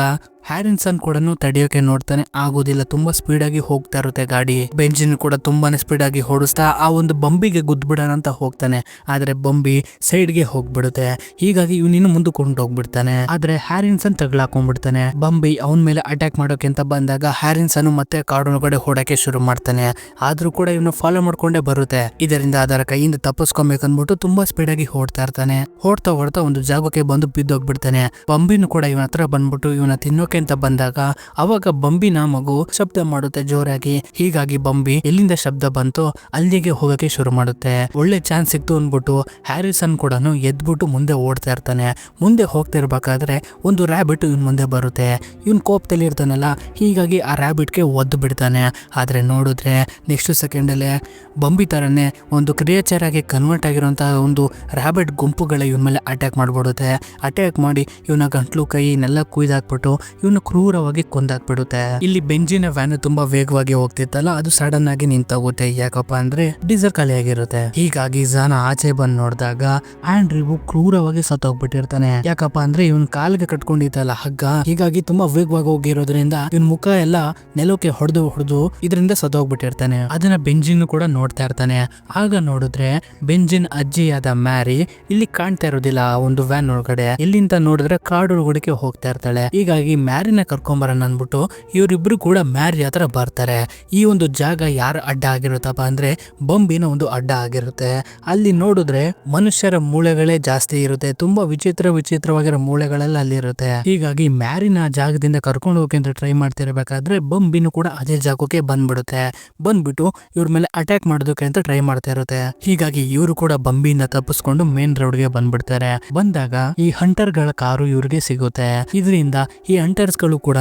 ಹ್ಯಾರಿನ್ಸನ್ ಕೂಡ ತಡೆಯೋಕೆ ನೋಡ್ತಾನೆ, ಆಗೋದಿಲ್ಲ. ತುಂಬಾ ಸ್ಪೀಡ್ ಆಗಿ ಹೋಗ್ತಾ ಇರುತ್ತೆ ಗಾಡಿ. ಬೆಂಜಿನ್ ಕೂಡ ತುಂಬಾನೇ ಸ್ಪೀಡ್ ಆಗಿ ಓಡಿಸ್ತಾ ಆ ಒಂದು ಬಂಬಿಗೆ ಗುದ್ಬಿಡೋಣ ಅಂತ ಹೋಗ್ತಾನೆ. ಆದ್ರೆ ಬಂಬಿ ಸೈಡ್ಗೆ ಹೋಗ್ಬಿಡುತ್ತೆ. ಹೀಗಾಗಿ ಇವನಿನ್ನು ಮುಂದಕ್ಕೆ ಹೋಗ್ಬಿಡ್ತಾನೆ. ಆದ್ರೆ ಹ್ಯಾರಿನ್ಸನ್ ತಗ್ಲಾಕೊಂಡ್ಬಿಡ್ತಾನೆ. ಬಂಬಿ ಅವನ ಮೇಲೆ ಅಟ್ಯಾಕ್ ಮಾಡೋಕೆ ಅಂತ ಬಂದಾಗ ಹ್ಯಾರಿನ್ಸನ್ ಮತ್ತೆ ಕಾಡೊಳಗಡೆ ಓಡಕ್ಕೆ ಶುರು ಮಾಡ್ತಾನೆ. ಆದ್ರೂ ಕೂಡ ಇವನು ಫಾಲೋ ಮಾಡ್ಕೊಂಡೇ ಬರುತ್ತೆ. ಇದರಿಂದ ಅದರ ಕೈಯಿಂದ ತಪ್ಪಿಸ್ಕೊಬೇಕನ್ಬಿಟ್ಟು ತುಂಬಾ ಸ್ಪೀಡ್ ಆಗಿ ಓಡ್ತಾ ಇರ್ತಾನೆ. ಓಡ್ತಾ ಒಂದು ಜಾಗಕ್ಕೆ ಬಂದು ಬಿದ್ದೋಗ್ಬಿಡ್ತಾನೆ. ಬಂಬಿನೂ ಕೂಡ ಇವನ ಹತ್ರ ಬಂದ್ಬಿಟ್ಟು ಇವನ ತಿನ್ನೋಕೆ ಅಂತ ಬಂದಾಗ ಅವಾಗ ಬಂಬಿನ ಮಗು ಶಬ್ದ ಮಾಡುತ್ತೆ ಜೋರಾಗಿ. ಹೀಗಾಗಿ ಬಂಬಿ ಎಲ್ಲಿಂದ ಶಬ್ದ ಬಂತು ಅಲ್ಲಿಗೆ ಹೋಗಕ್ಕೆ ಶುರು ಮಾಡುತ್ತೆ. ಒಳ್ಳೆ ಚಾನ್ಸ್ ಸಿಕ್ತು ಅನ್ಬಿಟ್ಟು ಹ್ಯಾರಿಸನ್ ಕೂಡ ಎದ್ಬಿಟ್ಟು ಮುಂದೆ ಓಡ್ತಾ ಇರ್ತಾನೆ. ಮುಂದೆ ಹೋಗ್ತಾ ಇರ್ಬೇಕಾದ್ರೆ ಒಂದು ರ್ಯಾಬಿಟ್ ಇವನ್ ಮುಂದೆ ಬರುತ್ತೆ. ಇವನ್ ಕೋಪದಲ್ಲಿ ಇರ್ತಾನಲ್ಲ, ಹೀಗಾಗಿ ಆ ರ್ಯಾಬಿಟ್ಗೆ ಒದ್ದು ಬಿಡ್ತಾನೆ. ಆದ್ರೆ ನೋಡಿದ್ರೆ ನೆಕ್ಸ್ಟ್ ಸೆಕೆಂಡ್ ಅಲ್ಲೇ ಬಂಬಿ ತರನೇ ಒಂದು ಕ್ರಿಯೇಚರ್ ಆಗಿ ಕನ್ವರ್ಟ್ ಆಗಿರುವಂತಹ ಒಂದು ರ್ಯಾಬಿಟ್ ಗುಂಪುಗಳ ಇವನ್ ಮೇಲೆ ಅಟ್ಯಾಕ್ ಮಾಡ್ಬಿಡುತ್ತೆ. ಅಟ್ಯಾಕ್ ಮಾಡಿ ಇವನ ಗಂಟ್ಲು ಕೈ ನೆಲ್ಲ ಕುಯ್ದಾಕ್ಬಿಟ್ಟು ಇವನು ಕ್ರೂರವಾಗಿ ಕೊಂದಾಕ್ಬಿಡುತ್ತೆ. ಇಲ್ಲಿ ಬೆಂಜಿನ ವ್ಯಾನ್ ತುಂಬಾ ವೇಗವಾಗಿ ಹೋಗ್ತಿತ್ತಲ್ಲ, ಅದು ಸಡನ್ ಆಗಿ ನಿಂತೋಗುತ್ತೆ. ಯಾಕಪ್ಪ ಅಂದ್ರೆ ಡೀಸೆಲ್ ಖಾಲಿ ಆಗಿರುತ್ತೆ. ಹೀಗಾಗಿ ಜಾನ ಆಚೆ ಬಂದ್ ನೋಡಿದಾಗ ಆಂಡ್ರಿವು ಕ್ರೂರವಾಗಿ ಸತ್ತೋಗ್ಬಿಟ್ಟಿರ್ತಾನೆ. ಯಾಕಪ್ಪ ಅಂದ್ರೆ ಇವನ್ ಕಾಲ್ಗೆ ಕಟ್ಕೊಂಡಿತ್ತಲ್ಲ ಹಗ್ಗ, ಹೀಗಾಗಿ ತುಂಬಾ ವೇಗವಾಗಿ ಹೋಗಿರೋದ್ರಿಂದ ಇವನ್ ಮುಖ ಎಲ್ಲ ನೆಲಕ್ಕೆ ಹೊಡೆದು ಇದರಿಂದ ಸತ್ತೋಗ್ಬಿಟ್ಟಿರ್ತಾನೆ. ಅದನ್ನ ಬೆಂಜಿನ್ ಕೂಡ ನೋಡ್ತಾ ಇರ್ತಾನೆ. ಆಗ ನೋಡಿದ್ರೆ ಬೆಂಜಿನ್ ಅಜ್ಜಿಯಾದ ಮ್ಯಾರಿ ಇಲ್ಲಿ ಕಾಣ್ತಾ ಇರೋದಿಲ್ಲ ಆ ಒಂದು ವ್ಯಾನ್ ಒಳಗಡೆ. ಎಲ್ಲಿಂತ ನೋಡಿದ್ರೆ ಕಾಡೊಳಗಡೆ ಹೋಗ್ತಾ ಇರ್ತಾಳೆ. ಹೀಗಾಗಿ ಮ್ಯಾರಿನ ಕರ್ಕೊಂಬರೋಣ ಅನ್ಬಿಟ್ಟು ಇವರಿಬ್ರು ಕೂಡ ಮ್ಯಾರಿ ಹತ್ರ ಬರ್ತಾರೆ. ಈ ಒಂದು ಜಾಗ ಯಾರ ಅಡ್ಡ ಆಗಿರುತ್ತಪ್ಪ ಅಂದ್ರೆ ಬಂಬಿನ ಒಂದು ಅಡ್ಡ ಆಗಿರುತ್ತೆ. ಅಲ್ಲಿ ನೋಡಿದ್ರೆ ಮನುಷ್ಯರ ಮೂಳೆಗಳೇ ಜಾಸ್ತಿ ಇರುತ್ತೆ. ತುಂಬಾ ವಿಚಿತ್ರವಾಗಿರೋ ಮೂಳೆಗಳೆಲ್ಲ ಅಲ್ಲಿ ಇರುತ್ತೆ. ಹೀಗಾಗಿ ಮ್ಯಾರಿನ ಜಾಗದಿಂದ ಕರ್ಕೊಂಡು ಹೋಗಿ ಅಂತ ಟ್ರೈ ಮಾಡ್ತಿರ್ಬೇಕಾದ್ರೆ ಬಂಬಿನೂ ಕೂಡ ಅದೇ ಜಾಗಕ್ಕೆ ಬಂದ್ಬಿಟ್ಟು ಇವ್ರ ಮೇಲೆ ಅಟ್ಯಾಕ್ ಮಾಡೋದಕ್ಕೆ ಅಂತ ಟ್ರೈ ಮಾಡ್ತಾ ಇರುತ್ತೆ. ಹೀಗಾಗಿ ಇವರು ಕೂಡ ಬಂಬಿಯಿಂದ ತಪ್ಪಿಸ್ಕೊಂಡು ಮೇನ್ ರೋಡ್ಗೆ ಬಂದ್ಬಿಡ್ತಾರೆ. ಬಂದಾಗ ಈ ಹಂಟರ್ ಗಳ ಕಾರು ಇವ್ರಿಗೆ ಸಿಗುತ್ತೆ. ಇದರಿಂದ ಈ ಹಂಟರ್ಸ್ ಗಳು ಕೂಡ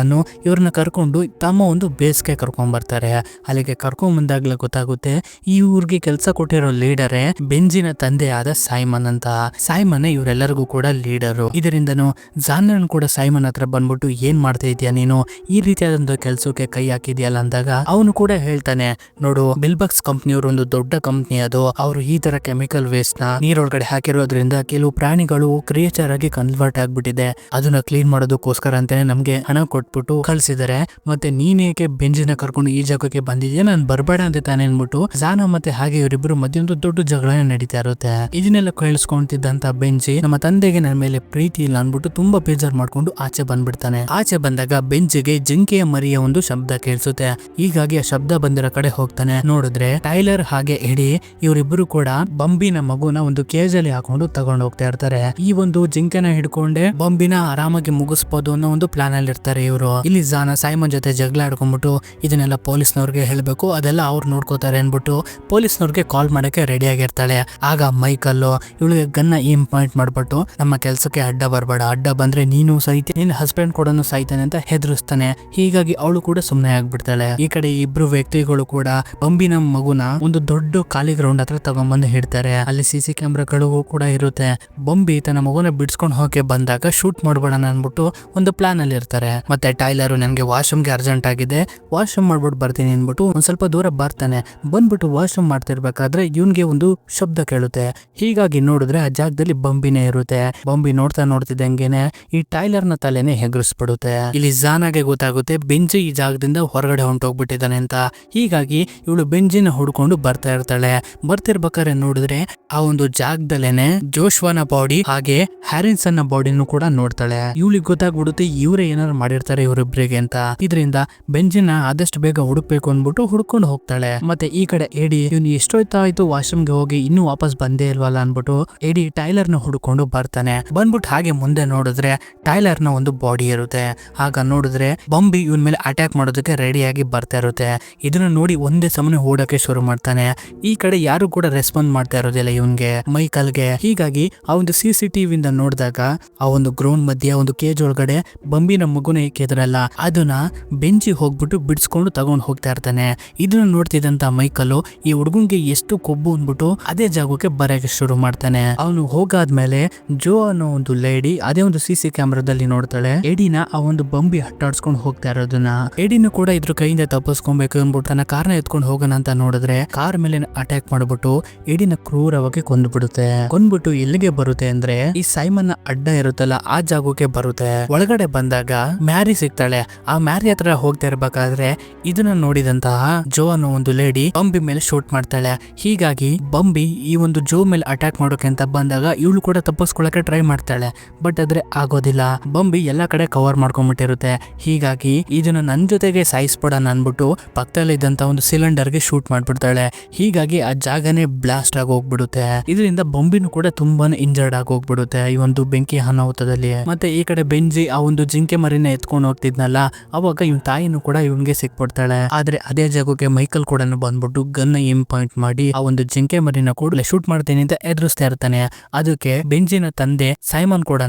ಇವ್ರನ್ನ ಕರ್ಕೊಂಡು ತಮ್ಮ ಒಂದು ಬೇಸ್ಗೆ ಕರ್ಕೊಂಡ್ ಬರ್ತಾರೆ. ಅಲ್ಲಿಗೆ ಕರ್ಕೊಂಡ್ ಬಂದಾಗ್ಲೇ ಗೊತ್ತಾಗುತ್ತೆ ಈ ಊರಿಗೆ ಕೆಲಸ ಕೊಟ್ಟಿರೋ ಲೀಡರೇ ಬೆಂಜಿನ ತಂದೆಯಾದ ಸೈಮನ್ ಅಂತ. ಸೈಮನ್ ಇವರೆಲ್ಲರಿಗೂ ಕೂಡ ಲೀಡರು. ಇದರಿಂದನು ಜಾನನ್ ಕೂಡ ಸೈಮನ್ ಹತ್ರ ಬಂದ್ಬಿಟ್ಟು ಏನ್ ಮಾಡ್ತಾ ಇದೀಯ ನೀನು, ಈ ರೀತಿಯಾದಂತಹ ಕೆಲಸಕ್ಕೆ ಕೈ ಹಾಕಿದ್ಯಲ್ಲ ಅಂದಾಗ ಅವನು ಕೂಡ ಹೇಳ್ತಾನೆ, ನೋಡು ಬಿಲ್ಬಕ್ಸ್ ಕಂಪ್ನಿಯವರು ಒಂದು ದೊಡ್ಡ ಕಂಪ್ನಿ, ಅದು ಅವರು ಈ ತರ ಕೆಮಿಕಲ್ ವೇಸ್ಟ್ ನ ನೀರೊಳಗಡೆ ಹಾಕಿರೋದ್ರಿಂದ ಕೆಲವು ಪ್ರಾಣಿಗಳು ಕ್ರಿಯೇಚರ್ ಆಗಿ ಕನ್ವರ್ಟ್ ಆಗ್ಬಿಟ್ಟಿದೆ. ಅದನ್ನ ಕ್ಲೀನ್ ಮಾಡೋದಕ್ಕೋಸ್ಕರ ಅಂತಾನೆ ನಮ್ಗೆ ಹಣ ಕೊಟ್ಬಿಟ್ಟು ಕಳ್ಸಿದಾರೆ. ಮತ್ತೆ ನೀನೇಕೆ ಬೆಂಜಿನ ಕರ್ಕೊಂಡು ಈ ಜಾಗಕ್ಕೆ ಬಂದಿದ್ಯಾ, ನಾನು ಬರ್ಬೇಡ ಅಂತ ತಾನೆ ಅನ್ಬಿಟ್ಟು ಜಾನ ಮತ್ತೆ ಹಾಗೆ ಇವರಿಬ್ರು ಮಧ್ಯೆ ಒಂದು ದೊಡ್ಡ ಜಗಳ ನಡೀತಾ ಇರುತ್ತೆ. ಇದನ್ನೆಲ್ಲ ಕೇಳಿಸ್ಕೊಂತಿದ್ದಂತ ಬೆಂಜಿ ನಮ್ಮ ತಂದೆಗೆ ನನ್ನ ಮೇಲೆ ಪ್ರೀತಿ ಇಲ್ಲ ಅನ್ಬಿಟ್ಟು ತುಂಬಾ ಬೇಜಾರ್ ಮಾಡ್ಕೊಂಡು ಆಚೆ ಬಂದ್ಬಿಡ್ತಾನೆ. ಆಚೆ ಬಂದಾಗ ಬೆಂಜಿಗೆ ಜಿಂಕೆಯ ಮರಿಯ ಒಂದು ಶಬ್ದ ಕೇಳಿಸುತ್ತೆ. ಹೀಗಾಗಿ ಆ ಶಬ್ದ ಬಂದಿರೋ ಕಡೆ ಹೋಗ್ತಾನೆ. ನೋಡಿದ್ರೆ ಟೈಲರ್ ಹಾಗೆ ಎಡಿ ಇವರಿಬ್ರು ಕೂಡ ಬಂಬಿನ ಮಗುನ ಒಂದು ಕೇಜ್ ಅಲ್ಲಿ ಹಾಕೊಂಡು ತಗೊಂಡು ಹೋಗ್ತಾ ಇರ್ತಾರೆ. ಈ ಒಂದು ಜಿಂಕೆನ ಹಿಡ್ಕೊಂಡೆ ಬಂಬಿನ ಆರಾಮಾಗಿ ಮುಗಿಸ್ಬೋದು ಅನ್ನೋ ಒಂದು ಪ್ಲಾನ್ ಅಲ್ಲಿ ಇರ್ತಾರೆ ಇವರು. ಇಲ್ಲಿ ಜಾನ ಸೈಮನ್ ಜೊತೆ ಜಗಳ ಆಡ್ಕೊಂಡ್ಬಿಟ್ಟು ಇದನ್ನೆಲ್ಲ ಪೊಲೀಸ್ನವ್ರಿಗೆ ಹೇಳ್ಬೇಕು, ಅದೆಲ್ಲ ಅವ್ರು ನೋಡ್ಕೋತಾರೆ ಅನ್ಬಿಟ್ಟು ಪೊಲೀಸ್ನವ್ರಿಗೆ ಕಾಲ್ ಮಾಡಕ್ಕೆ ರೆಡಿ ಆಗಿರ್ತಾಳೆ. ಆಗ ಮೈಕಲ್ಲು ಇವಳಿಗೆ ಗನ್ನ ಏಮ್ ಪಾಯಿಂಟ್ ಮಾಡ್ಬಿಟ್ಟು ನಮ್ಮ ಕೆಲ್ಸಕ್ಕೆ ಅಡ್ಡ ಬರ್ಬೇಡ, ಅಡ್ಡ ಬಂದ್ರೆ ನೀನು ಸಹಿತ ನಿನ್ ಹಸ್ಬೆಂಡ್ ಕೂಡ ಸಾಯ್ತಾನೆ ಅಂತ ಹೆದರಿಸ್ತಾನೆ. ಹೀಗಾಗಿ ಅವಳು ಕೂಡ ಸುಮ್ನೆ ಆಗ್ಬಿಡ್ತಾಳೆ. ಈ ಕಡೆ ಇಬ್ರು ವ್ಯಕ್ತಿಗಳು ಕೂಡ ಬಂಬಿನ ಮಗುನ ಒಂದು ದೊಡ್ಡ ಖಾಲಿ ಗ್ರೌಂಡ್ ಹತ್ರ ತಗೊಂಡ್ಬಂದು ಹಿಡ್ತಾರೆ. ಅಲ್ಲಿ ಸಿಸಿ ಕ್ಯಾಮ್ರಾಗಳು ಕೂಡ ಇರುತ್ತೆ. ಬಂಬಿ ತನ್ನ ಮಗುನ ಬಿಡ್ಸ್ಕೊಂಡು ಹೋಗಕ್ಕೆ ಬಂದಾಗ ಶೂಟ್ ಮಾಡ್ಬೇಡ ಅನ್ಬಿಟ್ಟು ಒಂದು ಪ್ಲಾನ್ ಅಲ್ಲಿ ಇರ್ತಾರೆ. ಮತ್ತೆ ಟೈಲರು ನನಗೆ ವಾಶ್ರೂಮ್ಗೆ ಅರ್ಜೆಂಟ್ ಆಗಿದೆ, ವಾಶ್ರೂಮ್ ಮಾಡ್ಬಿಟ್ಟು ಬರ್ತೀನಿ ಅನ್ಬಿಟ್ಟು ಒಂದ್ ಸ್ವಲ್ಪ ದೂರ ಬರ್ತಾನೆ. ಬಂದ್ಬಿಟ್ಟು ವಾಶ್ರೂಮ್ ಮಾಡ್ತಿರ್ಬೇಕಾದ್ರೆ ಇವನ್ಗೆ ಒಂದು ಶಬ್ದ ಕೇಳುತ್ತೆ. ಹೀಗಾಗಿ ನೋಡಿದ್ರೆ ಆ ಜಾಗದಲ್ಲಿ ಬಂಬಿನೇ ಇರುತ್ತೆ. ಬಂಬಿ ನೋಡ್ತಿದ್ದಂಗೆನೆ ಈ ಟೈಲರ್ ನ ತಲೆನೇ ಹೆಗರಿಸ್ಬಿಡುತ್ತೆ. ಇಲ್ಲಿ ಜಾನಾಗೆ ಗೊತ್ತಾಗುತ್ತೆ ಬೆಂಜಿ ಈ ಜಾಗದಿಂದ ಹೊರಗಡೆ ಹೊಂಟೋಗ್ಬಿಟ್ಟಿದ್ದಾನೆ ಅಂತ. ಹೀಗಾಗಿ ಇವಳು ಬೆಂಜಿನ ಹುಡ್ಕೊಂಡು ಬರ್ತಾ ಇರ್ತಾಳೆ. ಬರ್ತಿರ್ಬೇಕಾದ್ರೆ ನೋಡಿದ್ರೆ ಆ ಒಂದು ಜಾಗದಲ್ಲೇನೆ ಜೋಶ್ವಾನ ಬಾಡಿ ಹಾಗೆ ಹ್ಯಾರಿನ್ಸನ್ ನ ಬಾಡಿನೂ ಕೂಡ ನೋಡ್ತಾಳೆ. ಇವಳಿಗೆ ಗೊತ್ತಾಗ್ಬಿಡುತ್ತೆ ಇವರೇ ಏನಾರು ಮಾಡಿರ್ತಾರೆ ಇವರಿಬ್ರಿಗೆ ಅಂತ. ಇದರಿಂದ ಬೆಂಜಿನ ಆದಷ್ಟು ಬೇಗ ಹುಡುಕ್ಬೇಕು ಅನ್ಬಿಟ್ಟು ಹುಡ್ಕೊಂಡು ಹೋಗ್ತಾಳೆ. ಮತ್ತೆ ಈ ಕಡೆ ಎಡಿ ಇವ್ನು ಎಷ್ಟೊತ್ತಾಯ್ತು ವಾಶ್ರೂಮ್ಗೆ ಹೋಗಿ ಇನ್ನೂ ವಾಪಸ್ ಬಂದೇ ಇಲ್ವಲ್ಲ ಅನ್ಬಿಟ್ಟು ಎಡಿ ಟೈಲರ್ ನ ಹುಡ್ಕೊಂಡು ಬರ್ತಾನೆ. ಬಂದ್ಬಿಟ್ಟು ಹಾಗೆ ಮುಂದೆ ನೋಡಿದ್ರೆ ಟೈಲರ್ ನ ಒಂದು ಬಾಡಿ ಇರುತ್ತೆ. ಆಗ ನೋಡಿದ್ರೆ ಬಂಬಿ ಇವನ್ ಮೇಲೆ ಅಟ್ಯಾಕ್ ಮಾಡೋದಕ್ಕೆ ರೆಡಿಯಾಗಿ ಬರ್ತಾ ಇರುತ್ತೆ. ಇದನ್ನ ನೋಡಿ ಒಂದೇ ಸಮನೆ ಓಡಕ್ಕೆ ಶುರು ಮಾಡ್ತಾನೆ. ಈ ಕಡೆ ಯಾರು ಕೂಡ ರೆಸ್ಪಾಂಡ್ ಮಾಡ್ತಾ ಇರೋದಿಲ್ಲ ಇವನ್ಗೆ, ಮೈಕಲ್ಗೆ. ಹೀಗಾಗಿ ಆ ಒಂದು CCTV ಇಂದ ನೋಡಿದಾಗ ಆ ಒಂದು ಗ್ರೌಂಡ್ ಮಧ್ಯೆ ಒಂದು ಕೇಜ್ ಒಳಗಡೆ ಬಂಬಿನ ಮಗುನ ಇಕ್ಕಿದ್ರಲ್ಲ ಅದನ್ನ ಬೆಂಚಿ ಹೋಗ್ಬಿಟ್ಟು ಬಿಡಿಸ್ಕೊಂಡು ತಗೊಂಡು ಹೋಗ್ತಾ ಇರ್ತಾನೆ. ಇದನ್ನ ನೋಡ್ತಿದ್ದಂತ ಮೈಕಲ್ ಈ ಹುಡುಗನ್ಗೆ ಎಷ್ಟು ಕೊಬ್ಬು ಅಂದ್ಬಿಟ್ಟು ಅದೇ ಜಾಗಕ್ಕೆ ಬರಕ್ಕೆ ಶುರು ಮಾಡ್ತಾನೆ. ಅವನು ಹೋಗಾದ್ಮೇಲೆ ಜೋ ಅನ್ನೋ ಒಂದು ಲೇಡಿ ಅದೇ ಒಂದು CC ಕ್ಯಾಮ್ರಾದಲ್ಲಿ ನೋಡ್ತಾಳೆ ಎಡಿನ ಆ ಒಂದು ಬಂಬಿ ಹಟ್ಟಾಡ್ಸ್ಕೊಂಡು ಹೋಗ್ತಾ ಇರೋದನ್ನ. ಎಡಿನ ಕೂಡ ಇದ್ರ ಕೈಯಿಂದ ತಪ್ಪಿಸ್ಕೊಬೇಕು ಅಂದ್ಬಿಟ್ಟು ತನ್ನ ಕಾರ್ನ ಎತ್ಕೊಂಡು ಹೋಗೋಣ ಅಂತ ನೋಡಿದ್ರೆ ಕಾರ್ ಮೇಲೆ ಅಟ್ಯಾಕ್ ಮಾಡ್ಬಿಟ್ಟು ಎಡಿನ ಕ್ರೂರವಾಗಿ ಕೊಂದ್ಬಿಟ್ಟು ಎಲ್ಲಿಗೆ ಬರುತ್ತೆ ಅಂದ್ರೆ ಈ ಸೈಮನ್ ಅಡ್ಡ ಇರುತ್ತಲ್ಲ ಆ ಜಾಗಕ್ಕೆ ಬರುತ್ತೆ. ಒಳಗಡೆ ಬಂದಾಗ ಮ್ಯಾರಿ ಸಿಗ್ತಾಳೆ. ಆ ಮ್ಯಾರಿ ಹತ್ರ ಹೋಗ್ತಾ ಇರ್ಬೇಕಾದ್ರೆ ಇದನ್ನ ನೋಡಿದಂತಹ ಜೋ ಅನ್ನೋ ಒಂದು ಲೇಡಿ ಬಂಬಿ ಮೇಲೆ ಶೂಟ್ ಮಾಡ್ತಾಳೆ. ಹೀಗಾಗಿ ಬಂಬಿ ಈ ಒಂದು ಜೋ ಮೇಲೆ ಅಟ್ಯಾಕ್ ಮಾಡೋಕೆ ಅಂತ ಬಂದಾಗ ಇವಳು ಕೂಡ ತಪ್ಪಿಸ್ಕೊಳ್ಳಕ್ಕೆ ಟ್ರೈ ಮಾಡ್ತಾಳೆ. ಬಟ್ ಆದ್ರೆ ಆಗೋದಿಲ್ಲ. ಬಂಬಿ ಎಲ್ಲಾ ಕಡೆ ಕವರ್ ಮಾಡ್ಕೊಂಡ್ಬಿಟ್ಟಿರುತ್ತೆ. ಹೀಗಾಗಿ ಇದನ್ನ ನನ್ ಜೊತೆಗೆ ಸಾಯಿಸ್ಬಿಡೋಣ ಅನ್ಬಿಟ್ಟು ಪಕ್ಕದಲ್ಲಿ ಇದ್ದಂತ ಒಂದು ಸಿಲಿಂಡರ್ಗೆ ಶೂಟ್ ಮಾಡ್ಬಿಡ್ತಾಳೆ. ಹೀಗಾಗಿ ಆ ಜಾಗನೇ ಬ್ಲಾಸ್ಟ್ ಆಗಿ ಹೋಗ್ಬಿಡುತ್ತೆ. ಇದರಿಂದ ಬಂಬಿನೂ ಕೂಡ ತುಂಬಾನೇ ಇಂಜರ್ಡ್ ಆಗಿ ಹೋಗ್ಬಿಡುತ್ತೆ ಈ ಒಂದು ಬೆಂಕಿ ಅನಾಹುತದಲ್ಲಿ. ಮತ್ತೆ ಈ ಕಡೆ ಬೆಂಜಿ ಆ ಒಂದು ಜಿಂಕೆ ಮರಿನ ಎತ್ಕೊಂಡು ಹೋಗ್ತಿದ್ನಲ್ಲ ಅವಾಗ ಇವನ್ ತಾಯಿನೂ ಕೂಡ ಇವನ್ಗೆ ಸಿಕ್ಬಿಡ್ತಾಳೆ. ಆದ್ರೆ ಅದೇ ಜಾಗಕ್ಕೆ ಮೈಕಲ್ ಕೂಡ ಬಂದ್ಬಿಟ್ಟು ಗನ್ನ ಏಮ್ ಪಾಯಿಂಟ್ ಮಾಡಿ ಆ ಒಂದು ಜಿಂಕೆ ಮರಿನ ಕೂಡ ಶೂಟ್ ಮಾಡ್ತೀನಿ ಅಂತ ಎದುರಿಸ್ತಾ ಇರ್ತಾನೆ. ಅದಕ್ಕೆ ಬೆಂಜಿನ ತಂದೆ ಸೈಮನ್ ಕೂಡ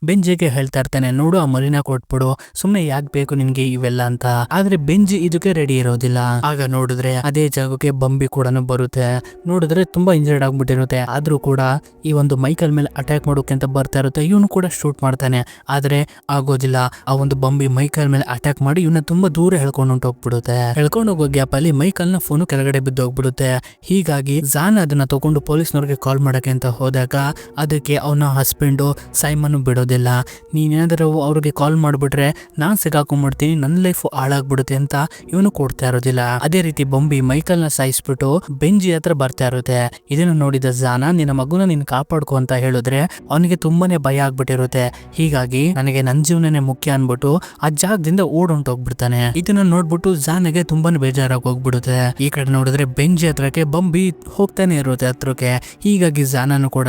ಬೆಂಜಿಗೆ ಹೇಳ್ತಾ ಇರ್ತಾನೆ, ನೋಡು ಆ ಮರಿನ ಕೊಟ್ಬಿಡು, ಸುಮ್ನೆ ಯಾಕೆ ಬೇಕು ನಿನ್ಗೆ ಇವೆಲ್ಲ ಅಂತ. ಆದ್ರೆ ಬೆಂಜಿ ಇದಕ್ಕೆ ರೆಡಿ ಇರೋದಿಲ್ಲ. ಆಗ ನೋಡಿದ್ರೆ ಅದೇ ಜಾಗಕ್ಕೆ ಬಂಬಿ ಕೂಡ ಬರುತ್ತೆ. ನೋಡಿದ್ರೆ ತುಂಬಾ ಇಂಜರ್ಡ್ ಆಗ್ಬಿಟ್ಟಿರುತ್ತೆ. ಆದ್ರೂ ಕೂಡ ಈ ಒಂದು ಮೈಕಲ್ ಮೇಲೆ ಅಟ್ಯಾಕ್ ಮಾಡೋಕೆ ಅಂತ ಬರ್ತಾ ಇರುತ್ತೆ. ಇವನು ಕೂಡ ಶೂಟ್ ಮಾಡ್ತಾನೆ. ಆದ್ರೆ ಆಗೋದಿಲ್ಲ. ಆ ಒಂದು ಬಂಬಿ ಮೈಕಲ್ ಮೇಲೆ ಅಟ್ಯಾಕ್ ಮಾಡಿ ಇವನ್ನ ತುಂಬಾ ದೂರ ಹೇಳ್ಕೊಂಡು ಹೊಂಟೋಗ್ಬಿಡುತ್ತೆ. ಹೇಳ್ಕೊಂಡು ಹೋಗೋ ಗ್ಯಾಪ್ ಅಲ್ಲಿ ಮೈಕಲ್ ನ ಫೋನ್ ಕೆಳಗಡೆ ಬಿದ್ದೋಗ್ಬಿಡುತ್ತೆ. ಹೀಗಾಗಿ ಜಾನ್ ಅದನ್ನ ತಗೊಂಡು ಪೊಲೀಸ್ನವ್ರಿಗೆ ಕಾಲ್ ಮಾಡಕ್ಕೆ ಅಂತ ಹೋದಾಗ ಅದಕ್ಕೆ ಅವನ ಹಸ್ಬೆಂಡು ಸೈಮನ್ ಬಿಡೋದಿಲ್ಲ. ನೀನೇನಾದ್ರೂ ಅವ್ರಿಗೆ ಕಾಲ್ ಮಾಡ್ಬಿಟ್ರೆ ನಾನ್ ಸಿಗಾಕೊಂಡ್ಬಿಡ್ತೀನಿ, ನನ್ನ ಲೈಫ್ ಹಾಳಾಗ್ಬಿಡುತ್ತೆ ಅಂತ ಇವನು ಕೊಡ್ತಾ ಇರೋದಿಲ್ಲ. ಅದೇ ರೀತಿ ಬಂಬಿ ಮೈಕಲ್ ನ ಸಾಯಿಸ್ಬಿಟ್ಟು ಬೆಂಜಿ ಹತ್ರ ಬರ್ತಾ ಇರುತ್ತೆ. ಇದನ್ನು ನೋಡಿದ ಜಾನ ನಿನ್ನ ಮಗುನ ನೀನ್ ಕಾಪಾಡ್ಕೊ ಅಂತ ಹೇಳಿದ್ರೆ ಅವನಿಗೆ ತುಂಬಾನೇ ಭಯ ಆಗ್ಬಿಟ್ಟಿರುತ್ತೆ. ಹೀಗಾಗಿ ನನಗೆ ನನ್ನ ಜೀವನನೇ ಮುಖ್ಯ ಅನ್ಬಿಟ್ಟು ಆ ಜಾಗದಿಂದ ಓಡೊಂಟೋಗ್ಬಿಡ್ತಾನೆ. ಇದನ್ನ ನೋಡ್ಬಿಟ್ಟು ಜಾನ್ಗೆ ತುಂಬಾನೇ ಬೇಜಾರಾಗಿ ಹೋಗ್ಬಿಡುತ್ತೆ. ಈ ಕಡೆ ನೋಡಿದ್ರೆ ಬೆಂಜಿ ಹತ್ರಕ್ಕೆ ಬಂಬಿ ಹೋಗ್ತಾನೆ ಇರುತ್ತೆ ಹತ್ರಕ್ಕೆ. ಹೀಗಾಗಿ ಜಾನನು ಕೂಡ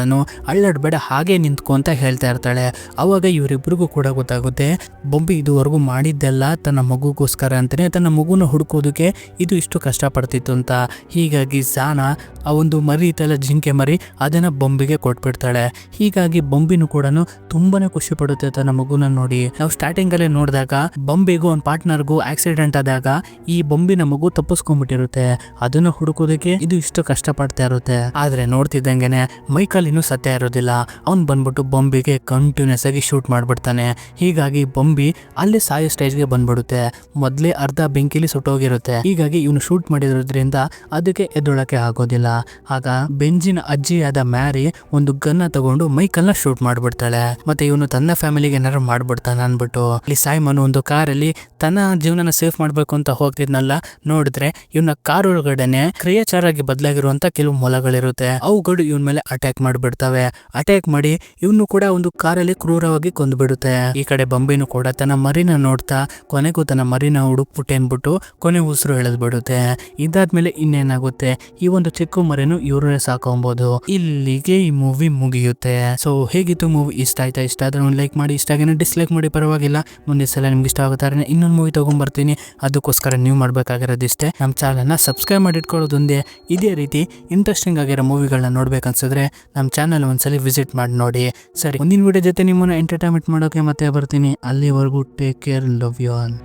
ಅಳ್ಳಾಡ್ಬೇಡ ಹಾಗೆ ನಿಂತ್ಕೊ ಅಂತ ಹೇಳ್ತಾ ಇರ್ತಾಳೆ. ಅವಾಗ ಇವರಿಬ್ರಿಗೂ ಕೂಡ ಗೊತ್ತಾಗುತ್ತೆ ಬಂಬಿ ಇದುವರೆಗೂ ಮಾಡಿದ್ದೆಲ್ಲ ತನ್ನ ಮಗುಗೋಸ್ಕರ ಅಂತಾನೆ, ತನ್ನ ಮಗುನ ಹುಡುಕೋದಕ್ಕೆ ಇದು ಇಷ್ಟು ಕಷ್ಟಪಡ್ತಿತ್ತು ಅಂತ. ಹೀಗಾಗಿ ಜಾನ ಆ ಒಂದು ಮರಿ ಇತ್ತಲ್ಲ ಜಿಂಕೆ ಮರಿ ಅದನ್ನ ಬೊಂಬಿಗೆ ಕೊಟ್ಬಿಡ್ತಾಳೆ. ಹೀಗಾಗಿ ಬೊಂಬಿನೂ ಕೂಡ ತುಂಬಾನೇ ಖುಷಿ ಪಡುತ್ತೆ ತನ್ನ ಮಗುನ ನೋಡಿ. ನಾವು ಸ್ಟಾರ್ಟಿಂಗ್ ಅಲ್ಲೇ ನೋಡಿದಾಗ ಬೊಂಬಿಗೂ ಒಂದು ಪಾರ್ಟ್ನರ್ಗೂ ಆಕ್ಸಿಡೆಂಟ್ ಆದಾಗ ಈ ಬೊಂಬಿನ ಮಗು ತಪ್ಪಿಸ್ಕೊಂಡ್ಬಿಟ್ಟಿರುತ್ತೆ. ಅದನ್ನ ಹುಡುಕೋದಕ್ಕೆ ಇದು ಇಷ್ಟು ಕಷ್ಟ ಪಡ್ತಾ ಇರುತ್ತೆ. ಆದ್ರೆ ನೋಡ್ತಿದ್ದಂಗೆನೆ ಮೈಕಲ್ ಇನ್ನೂ ಸತ್ಯ ಇರೋದಿಲ್ಲ. ಅವ್ನ್ ಬಂದ್ಬಿಟ್ಟು ಬೊಂಬಿಗೆ ಕಂಟಿನ್ಯೂಸ್ ಆಗಿ ಶೂಟ್ ಮಾಡ್ಬಿಡ್ತಾನೆ. ಹೀಗಾಗಿ ಬೊಂಬಿ ಅಲ್ಲೇ ಸಾಯೋ ಸ್ಟೇಜ್ಗೆ ಬಂದ್ಬಿಡುತ್ತೆ. ಮೊದ್ಲೇ ಅರ್ಧ ಬೆಂಕಿಲಿ ಸುಟ್ಟೋಗಿರುತ್ತೆ. ಹೀಗಾಗಿ ಇವನು ಶೂಟ್ ಮಾಡಿರೋದ್ರಿಂದ ಅದಕ್ಕೆ ಎದ್ದೊಳಕ್ಕೆ ಆಗೋದಿಲ್ಲ. ಆಗ ಬೆಂಜಿನ ಅಜ್ಜಿಯಾದ ಮ್ಯಾರಿ ಒಂದು ಗನ್ನ ತಗೊಂಡು ಮೈಕಲ್ ನ ಶೂಟ್ ಮಾಡ್ಬಿಡ್ತಾಳೆ. ಮತ್ತೆ ಇವನು ತನ್ನ ಫ್ಯಾಮಿಲಿಗೆ ಏನಾರು ಮಾಡ್ಬಿಡ್ತಾನೆ ಅನ್ಬಿಟ್ಟು ಅಲ್ಲಿ ಸೈಮನ್ ಒಂದು ಕಾರಲ್ಲಿ ತನ್ನ ಜೀವನನ ಸೇಫ್ ಮಾಡ್ಬೇಕು ಅಂತ ಹೋಗ್ತಿದ್ನಲ್ಲ, ನೋಡಿದ್ರೆ ಇವನ ಕಾರ್ ಒಳಗಡೆನೆ ಕ್ರಿಯೇಚರ್ ಆಗಿ ಬದಲಾಗಿರುವಂತ ಕೆಲವು ಮೊಲಗಳಿರುತ್ತೆ. ಅವುಗಳು ಇವನ್ ಮೇಲೆ ಅಟ್ಯಾಕ್ ಮಾಡ್ಬಿಡ್ತವೆ. ಅಟ್ಯಾಕ್ ಮಾಡಿ ಇವನು ಕೂಡ ಒಂದು ಕಾರಲ್ಲಿ ಕ್ರೂರವಾಗಿ ಕೊಂದ್ಬಿಡುತ್ತೆ. ಈ ಕಡೆ ಬಂಬಿನೂ ಕೂಡ ತನ್ನ ಮರಿನ ನೋಡ್ತಾ ಕೊನೆಗೂ ತನ್ನ ಮರಿನ ಹುಡುಕ್ಬಿಟ್ಟೆ ಅನ್ಬಿಟ್ಟು ಕೊನೆ ಉಸಿರು ಎಳೆದ್ಬಿಡುತ್ತೆ. ಇದಾದ್ಮೇಲೆ ಇನ್ನೇನಾಗುತ್ತೆ, ಈ ಒಂದು ಚಿಕ್ಕ ಮರಿನು ಇವ್ರನ್ನೇ ಸಾಕೊಂಬೋದು. ಇಲ್ಲಿಗೆ ಈ ಮೂವಿ ಮುಗಿಯುತ್ತೆ. ಸೊ ಹೇಗಿತ್ತು ಮೂವಿ? ಇಷ್ಟ ಆಯ್ತಾ? ಇಷ್ಟ ಆದ್ರೆ ಒಂದು ಲೈಕ್ ಮಾಡಿ, ಇಷ್ಟ ಆಗಿನ ಡಿಸ್ಲೈಕ್ ಮಾಡಿ, ಪರವಾಗಿಲ್ಲ. ಮುಂದೆ ಸಲ ನಿಮ್ಗೆ ಇಷ್ಟ ಆಗುತ್ತಾರೆ ಇನ್ನೊಂದು ಮೂವಿ ತಗೊಂಡ್ಬರ್ತೀನಿ. ಅದಕ್ಕೋಸ್ಕರ ನೀವು ಮಾಡ್ಬೇಕಾಗಿರೋದಿಷ್ಟೇ, ನಮ್ಮ ಚಾನಲ್ನ ಸಬ್ಸ್ಕ್ರೈಬ್ ಮಾಡಿ ಇಟ್ಕೊಳ್ಳೋದೊಂದೇ. ಇದೇ ರೀತಿ ಇಂಟ್ರೆಸ್ಟಿಂಗ್ ಆಗಿರೋ ಮೂವಿಗಳನ್ನ ನೋಡ್ಬೇಕನ್ಸಿದ್ರೆ ನಮ್ಮ ಚಾನಲ್ ಒಂದ್ಸಲಿ ವಿಸಿಟ್ ಮಾಡಿ ನೋಡಿ. ಸರಿ, ಮುಂದಿನ ವಿಡಿಯೋ ಜೊತೆ ನಿಮ್ಮನ್ನ ಎಂಟರ್ಟೈನ್ಮೆಂಟ್ ಮಾಡೋಕೆ ಮತ್ತೆ ಬರ್ತೀನಿ. ಅಲ್ಲಿವರೆಗೂ take care, love you all.